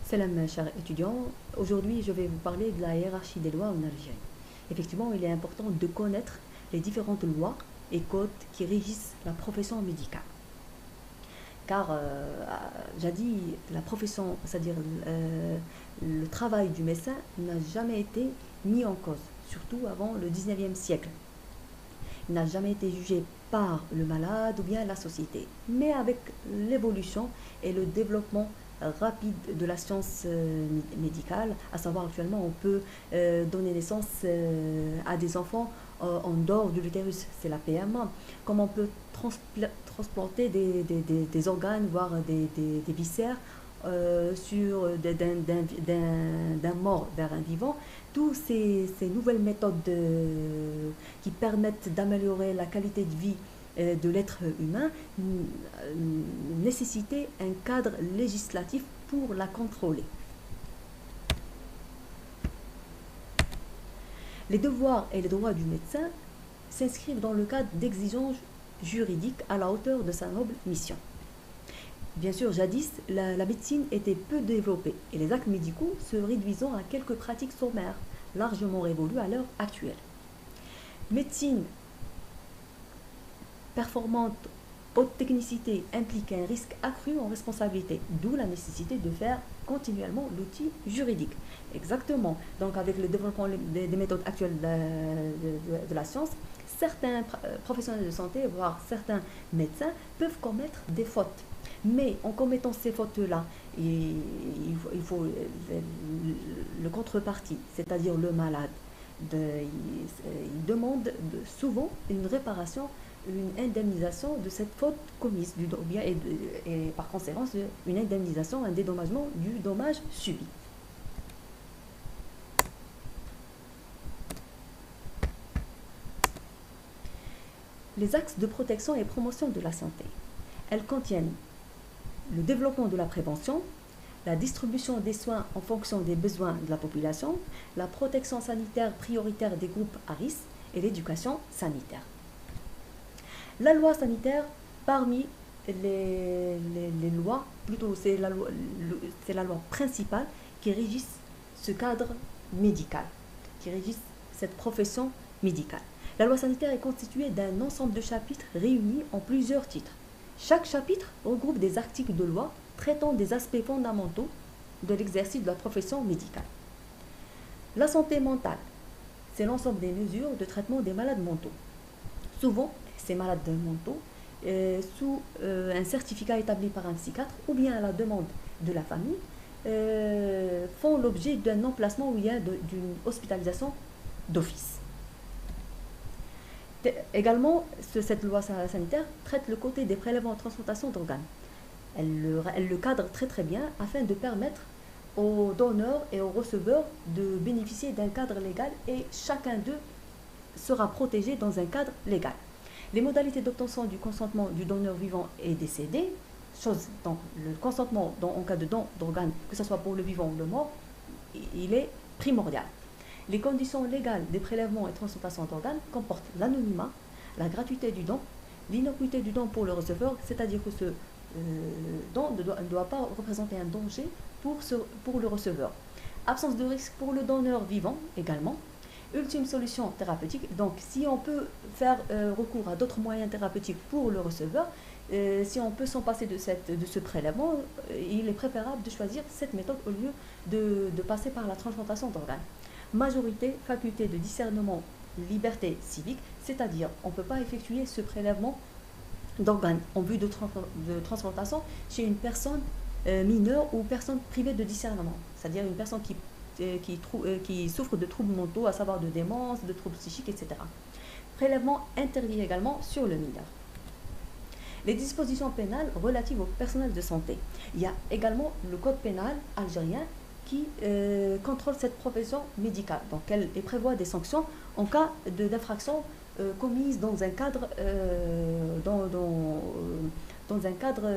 Salam, chers étudiants. Aujourd'hui, je vais vous parler de la hiérarchie des lois en Algérie. Effectivement, il est important de connaître les différentes lois et codes qui régissent la profession médicale. Car, jadis, la profession, c'est-à-dire le travail du médecin, n'a jamais été mis en cause, surtout avant le 19e siècle. Il n'a jamais été jugé par le malade ou bien la société. Mais avec l'évolution et le développement rapide de la science médicale, à savoir actuellement on peut donner naissance à des enfants en dehors de l'utérus, c'est la PMA, comme on peut transplanter des organes, voire des viscères d'un mort vers un vivant. Toutes ces nouvelles méthodes qui permettent d'améliorer la qualité de vie de l'être humain nécessitaient un cadre législatif pour la contrôler. Les devoirs et les droits du médecin s'inscrivent dans le cadre d'exigences juridiques à la hauteur de sa noble mission. Bien sûr, jadis, la médecine était peu développée et les actes médicaux se réduisant à quelques pratiques sommaires, largement révolues à l'heure actuelle. Médecine performante, haute technicité implique un risque accru en responsabilité, d'où la nécessité de faire continuellement l'outil juridique. Exactement. Donc avec le développement des méthodes actuelles de la science, certains professionnels de santé, voire certains médecins, peuvent commettre des fautes. Mais en commettant ces fautes-là, il faut le contrepartie, c'est-à-dire le malade, il demande souvent une réparation, une indemnisation de cette faute commise, et par conséquent une indemnisation, un dédommagement du dommage subi. Les axes de protection et promotion de la santé. Elles contiennent le développement de la prévention, la distribution des soins en fonction des besoins de la population, la protection sanitaire prioritaire des groupes à risque et l'éducation sanitaire. La loi sanitaire, parmi les lois, plutôt c'est la loi principale qui régisse ce cadre médical, qui régisse cette profession médicale. La loi sanitaire est constituée d'un ensemble de chapitres réunis en plusieurs titres. Chaque chapitre regroupe des articles de loi traitant des aspects fondamentaux de l'exercice de la profession médicale. La santé mentale, c'est l'ensemble des mesures de traitement des malades mentaux. Souvent, ces malades mentaux, sous un certificat établi par un psychiatre ou bien à la demande de la famille, font l'objet d'un emplacement ou bien d'une hospitalisation d'office. Également, cette loi sanitaire traite le côté des prélèvements et transplantations d'organes. Elle le cadre très bien afin de permettre aux donneurs et aux receveurs de bénéficier d'un cadre légal et chacun d'eux sera protégé dans un cadre légal. Les modalités d'obtention du consentement du donneur vivant et décédé, donc le consentement en cas de don d'organes, que ce soit pour le vivant ou le mort, il est primordial. Les conditions légales des prélèvements et transplantations d'organes comportent l'anonymat, la gratuité du don, l'innocuité du don pour le receveur, c'est-à-dire que ce don ne doit pas représenter un danger pour le receveur. Absence de risque pour le donneur vivant également. Ultime solution thérapeutique, donc si on peut faire recours à d'autres moyens thérapeutiques pour le receveur, si on peut s'en passer de ce prélèvement, il est préférable de choisir cette méthode au lieu de passer par la transplantation d'organes. Majorité, faculté de discernement, liberté civique, c'est-à-dire on ne peut pas effectuer ce prélèvement d'organes en vue de transplantation chez une personne mineure ou personne privée de discernement, c'est-à-dire une personne qui souffre de troubles mentaux, à savoir de démence, de troubles psychiques, etc. Prélèvement interdit également sur le mineur. Les dispositions pénales relatives au personnel de santé. Il y a également le code pénal algérien qui contrôle cette profession médicale. Donc, elle prévoit des sanctions en cas d'infraction commise dans un cadre, dans un cadre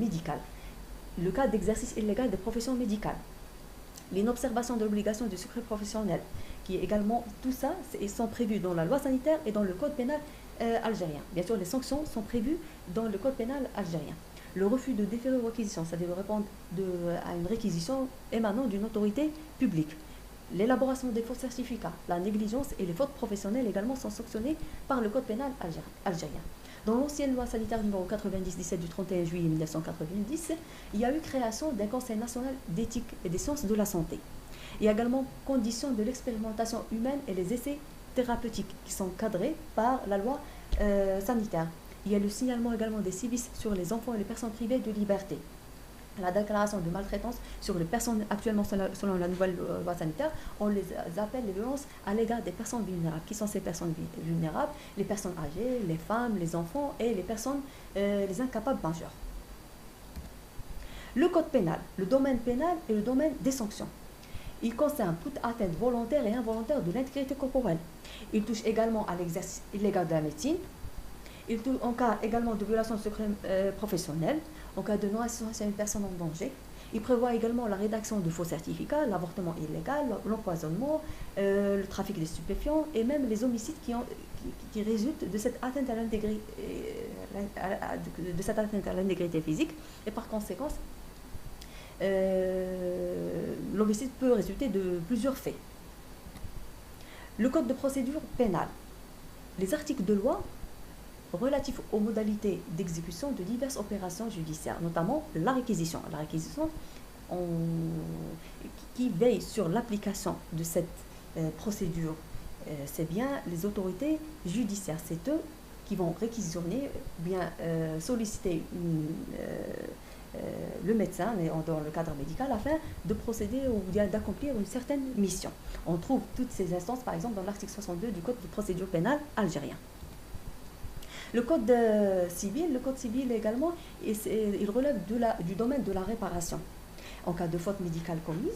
médical. Le cas d'exercice illégal des professions médicales. L'inobservation de l'obligation du secret professionnel, qui est également, tout ça, ils sont prévus dans la loi sanitaire et dans le code pénal algérien. Bien sûr, les sanctions sont prévues dans le code pénal algérien. le refus de déférer aux réquisitions, c'est-à-dire de répondre à une réquisition émanant d'une autorité publique. L'élaboration des faux certificats, la négligence et les fautes professionnelles également sont sanctionnées par le code pénal algérien. Dans l'ancienne loi sanitaire numéro 90-17 du 31 juillet 1990, il y a eu création d'un Conseil national d'éthique et des sciences de la santé. Il y a également conditions de l'expérimentation humaine et les essais thérapeutiques qui sont cadrés par la loi sanitaire. Il y a le signalement également des sévices sur les enfants et les personnes privées de liberté. La déclaration de maltraitance sur les personnes actuellement selon la nouvelle loi sanitaire, on les appelle les violences à l'égard des personnes vulnérables. Qui sont ces personnes vulnérables? Les personnes âgées, les femmes, les enfants et les personnes, les incapables majeurs. Le code pénal, le domaine pénal et le domaine des sanctions. Il concerne toute atteinte volontaire et involontaire de l'intégrité corporelle. Il touche également à l'exercice illégal de la médecine. Il touche en cas également de violation de secret professionnel, en cas de non-assistance à une personne en danger. Il prévoit également la rédaction de faux certificats, l'avortement illégal, l'empoisonnement, le trafic des stupéfiants et même les homicides qui résultent de cette atteinte à l'intégrité physique. Et par conséquent, l'homicide peut résulter de plusieurs faits. Le code de procédure pénale. Les articles de loi relatifs aux modalités d'exécution de diverses opérations judiciaires, notamment la réquisition. La réquisition qui veille sur l'application de cette procédure, c'est bien les autorités judiciaires. C'est eux qui vont réquisitionner, bien solliciter le médecin, mais dans le cadre médical, afin de procéder ou d'accomplir une certaine mission. On trouve toutes ces instances, par exemple, dans l'article 62 du Code de procédure pénale algérien. Le code civil également, il relève du domaine de la réparation. En cas de faute médicale commise,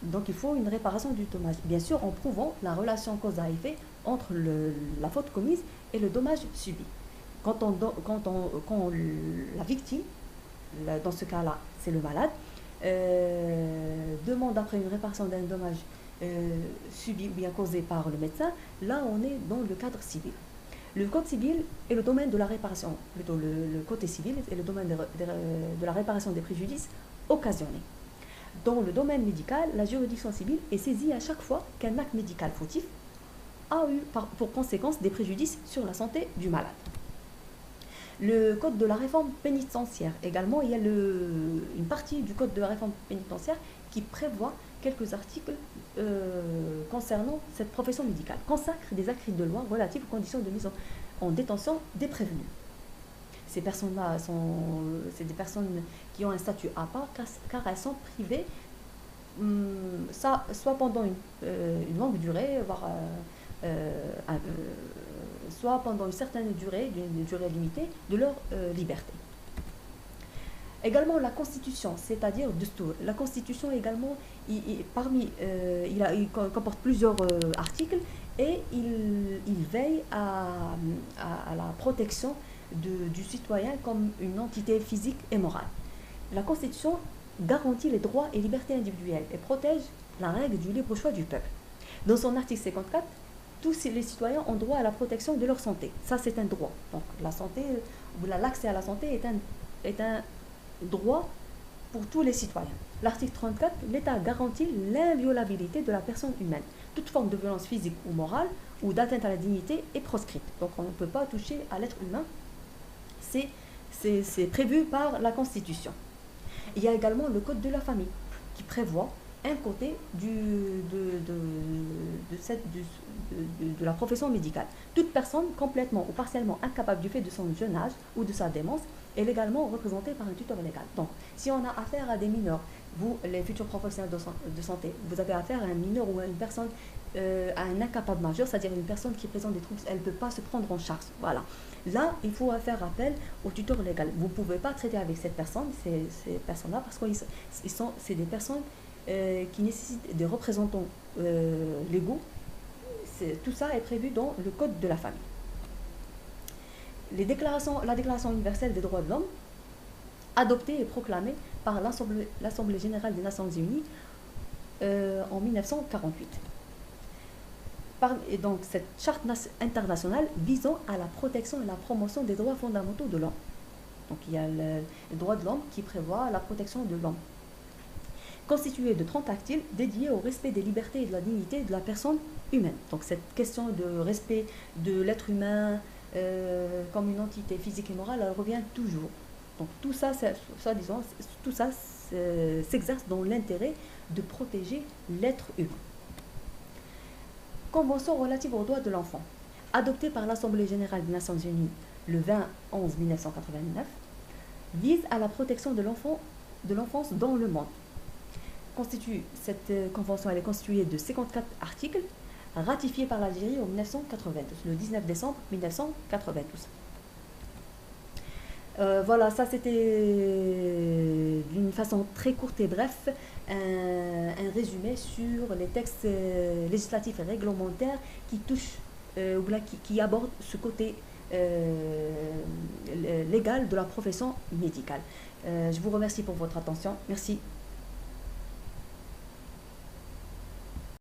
donc il faut une réparation du dommage, bien sûr en prouvant la relation cause à effet entre la faute commise et le dommage subi. Quand la victime, dans ce cas-là c'est le malade, demande après une réparation d'un dommage subi ou bien causé par le médecin, là on est dans le cadre civil. Le code civil est le domaine de la réparation, plutôt le côté civil est le domaine de la réparation des préjudices occasionnés. Dans le domaine médical, la juridiction civile est saisie à chaque fois qu'un acte médical fautif a eu pour conséquence des préjudices sur la santé du malade. Le code de la réforme pénitentiaire, également, il y a une partie du code de la réforme pénitentiaire qui prévoit quelques articles concernant cette profession médicale, consacre des actes de loi relatifs aux conditions de mise en détention des prévenus. Ces personnes-là c'est des personnes qui ont un statut à part car elles sont privées, soit pendant une longue durée, voire soit pendant une certaine durée, d'une durée limitée, de leur liberté. Également la Constitution, c'est-à-dire Destour. La Constitution également, il comporte plusieurs articles et il veille à la protection du citoyen comme une entité physique et morale. La Constitution garantit les droits et libertés individuelles et protège la règle du libre choix du peuple. Dans son article 54, tous les citoyens ont droit à la protection de leur santé. Ça, c'est un droit. Donc, la santé, l'accès à la santé est un droit pour tous les citoyens. L'article 34, l'État garantit l'inviolabilité de la personne humaine. Toute forme de violence physique ou morale ou d'atteinte à la dignité est proscrite. Donc, on ne peut pas toucher à l'être humain. C'est prévu par la Constitution. Il y a également le Code de la famille qui prévoit un côté de la profession médicale. Toute personne complètement ou partiellement incapable du fait de son jeune âge ou de sa démence est légalement représentée par un tuteur légal. Donc, si on a affaire à des mineurs, vous, les futurs professionnels de santé, vous avez affaire à un mineur ou à une personne, à un incapable majeur, c'est-à-dire une personne qui présente des troubles, elle ne peut pas se prendre en charge. Voilà. Là, il faut faire appel au tuteur légal. Vous ne pouvez pas traiter avec cette personne, ces personnes-là, parce que c'est des personnes qui nécessitent des représentants légaux. Tout ça est prévu dans le Code de la famille. La Déclaration universelle des droits de l'homme, adoptée et proclamée par l'Assemblée générale des Nations unies en 1948. Et donc, cette charte internationale visant à la protection et la promotion des droits fondamentaux de l'homme. Donc il y a le droit de l'homme qui prévoit la protection de l'homme. Constitué de 30 articles dédiés au respect des libertés et de la dignité de la personne humaine. Donc cette question de respect de l'être humain comme une entité physique et morale, elle revient toujours. Donc tout ça, disons, tout ça s'exerce dans l'intérêt de protéger l'être humain. Convention relative aux droits de l'enfant, adoptée par l'Assemblée générale des Nations unies le 20 11 1989, vise à la protection de l'enfance dans le monde. Cette convention elle est constituée de 54 articles ratifiés par l'Algérie en 1992, le 19 décembre 1992. Voilà, ça c'était d'une façon très courte et bref un résumé sur les textes législatifs et réglementaires qui touchent ou bien qui abordent ce côté légal de la profession médicale. Je vous remercie pour votre attention. Merci.